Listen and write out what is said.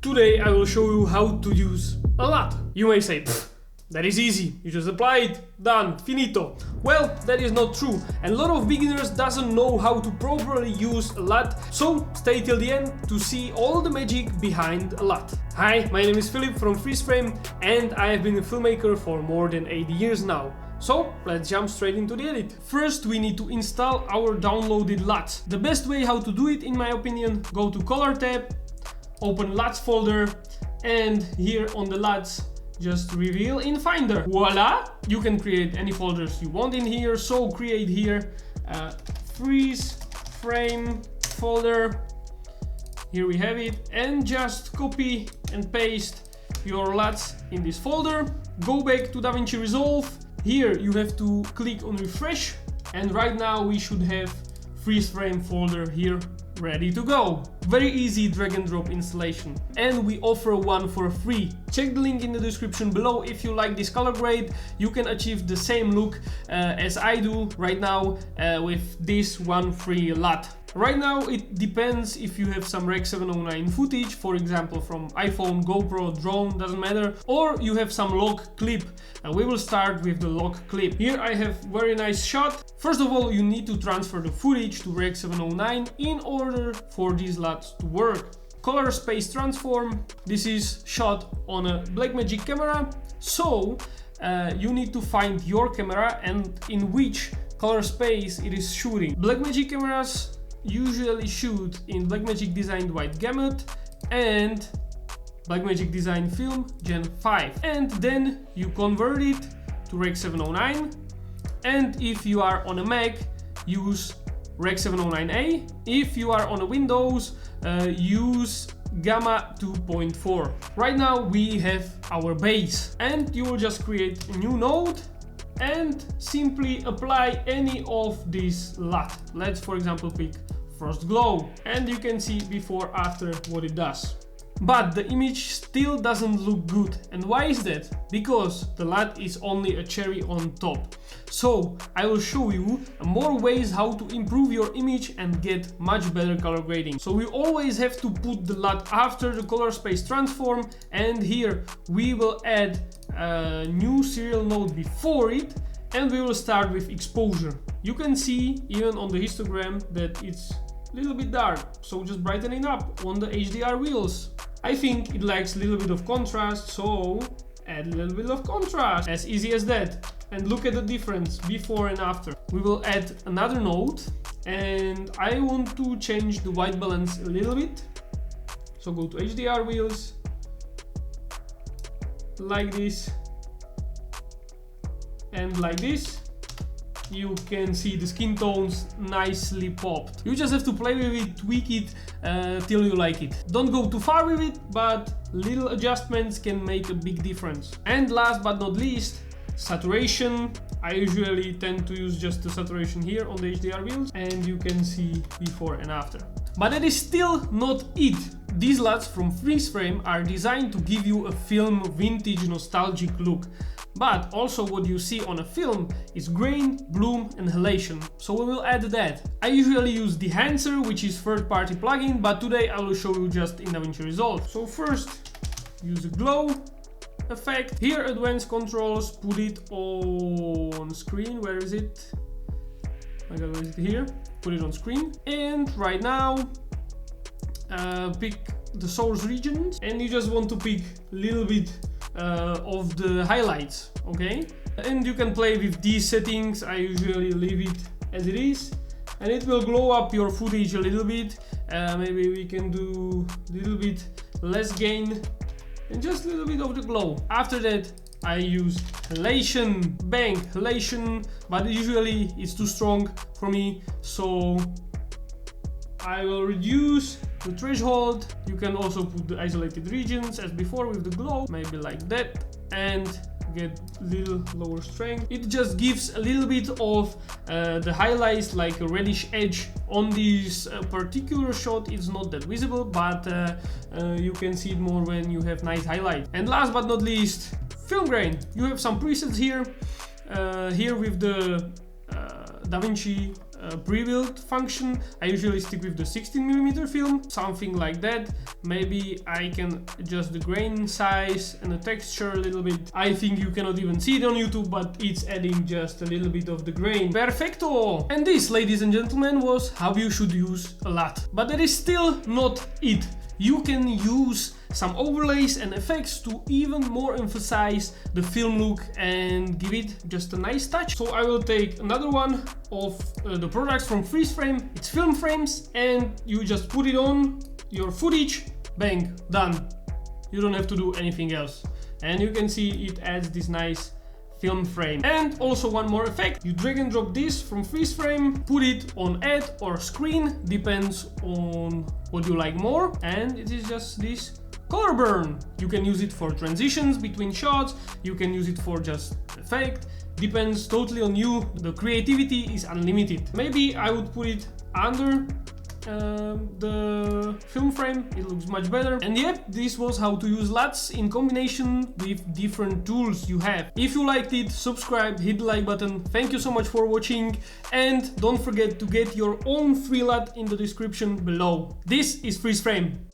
Today I will show you how to use a LUT. You may say, that is easy, you just apply it, done, finito. Well, that is not true, and a lot of beginners doesn't know how to properly use a LUT, so stay till the end to see all the magic behind a LUT. Hi, my name is Philip from Freeze Frame, and I have been a filmmaker for more than 8 years now. So let's jump straight into the edit. First we need to install our downloaded LUTs. The best way how to do it, in my opinion, go to Color tab, open LUTs folder, and here on the LUTs just reveal in Finder. Voila! You can create any folders you want in here, so create here a Freeze Frame folder. Here we have it, and just copy and paste your LUTs in this folder. Go back to DaVinci Resolve. Here you have to click on refresh, and right now we should have Freeze Frame folder here ready to go. Very easy drag and drop installation, and we offer one for free. Check the link in the description below. If you like this color grade, you can achieve the same look as I do right now with this one free LUT. Right now it depends if you have some Rec 709 footage, for example from iPhone, GoPro, drone, doesn't matter, or you have some log clip. We will start with the log clip. Here I have very nice shot. First of all, you need to transfer the footage to Rec 709 in order for these LUTs to work. Color space transform. This is shot on a Blackmagic camera, so you need to find your camera and in which color space it is shooting. Blackmagic cameras usually shoot in Blackmagic Designed Wide Gamut and Blackmagic Design Film Gen 5, and then you convert it to Rec 709, and if you are on a Mac, use Rec 709A. If you are on a Windows, use Gamma 2.4. Right now we have our base, and you will just create a new node and simply apply any of these LUT. Let's for example pick Frost Glow, and you can see before after what it does. But the image still doesn't look good. And why is that? Because the LUT is only a cherry on top. So I will show you more ways how to improve your image and get much better color grading. So we always have to put the LUT after the color space transform, and here we will add a new serial node before it, and we will start with exposure. You can see even on the histogram that it's a little bit dark, so just brighten it up on the HDR wheels. I think it lacks a little bit of contrast, so add a little bit of contrast. As easy as that. And look at the difference before and after. We will add another node, and I want to change the white balance a little bit. So go to HDR wheels, like this, and like this. You can see the skin tones nicely popped. You just have to play with it, tweak it till you like it. Don't go too far with it, but little adjustments can make a big difference. And last but not least, saturation. I usually tend to use just the saturation here on the HDR wheels, and you can see before and after. But that is still not it. These LUTs from Freeze Frame are designed to give you a film vintage nostalgic look. But also what you see on a film is grain, bloom and halation, so we will add that. I usually use Dehancer, which is third-party plugin, but today I will show you just in DaVinci Resolve. So first, use a glow effect. Here advanced controls, put it on screen. Where is it? I got it here. Put it on screen. And right now, pick the source regions, and you just want to pick a little bit of the highlights, okay? And you can play with these settings. I usually leave it as it is, and it will glow up your footage a little bit. Maybe we can do a little bit less gain and just a little bit of the glow. After that I use halation, bang, halation, but usually it's too strong for me, so I will reduce the threshold. You can also put the isolated regions as before with the glow, maybe like that, and get a little lower strength. It just gives a little bit of the highlights, like a reddish edge on this particular shot. It's not that visible, but you can see it more when you have nice highlight. And last but not least, film grain. You have some presets here. Here with the DaVinci pre-built function. I usually stick with the 16mm film, something like that. Maybe I can adjust the grain size and the texture a little bit. I think you cannot even see it on YouTube, but it's adding just a little bit of the grain. Perfecto! And this, ladies and gentlemen, was how you should use a LUT. But that is still not it. You can use some overlays and effects to even more emphasize the film look and give it just a nice touch. So I will take another one of the products from Freeze Frame. It's film frames, and you just put it on your footage, bang, done. You don't have to do anything else. And you can see it adds this nice film frame. And also one more effect. You drag and drop this from Freeze Frame, put it on add or screen, depends on what you like more, and it is just this color burn. You can use it for transitions between shots, you can use it for just effect, depends totally on you. The creativity is unlimited. Maybe I would put it under the film frame, it looks much better. And yep, this was how to use LUTs in combination with different tools you have. If you liked it, subscribe, hit the like button. Thank you so much for watching, and don't forget to get your own free LUT in the description below. This is Freeze Frame.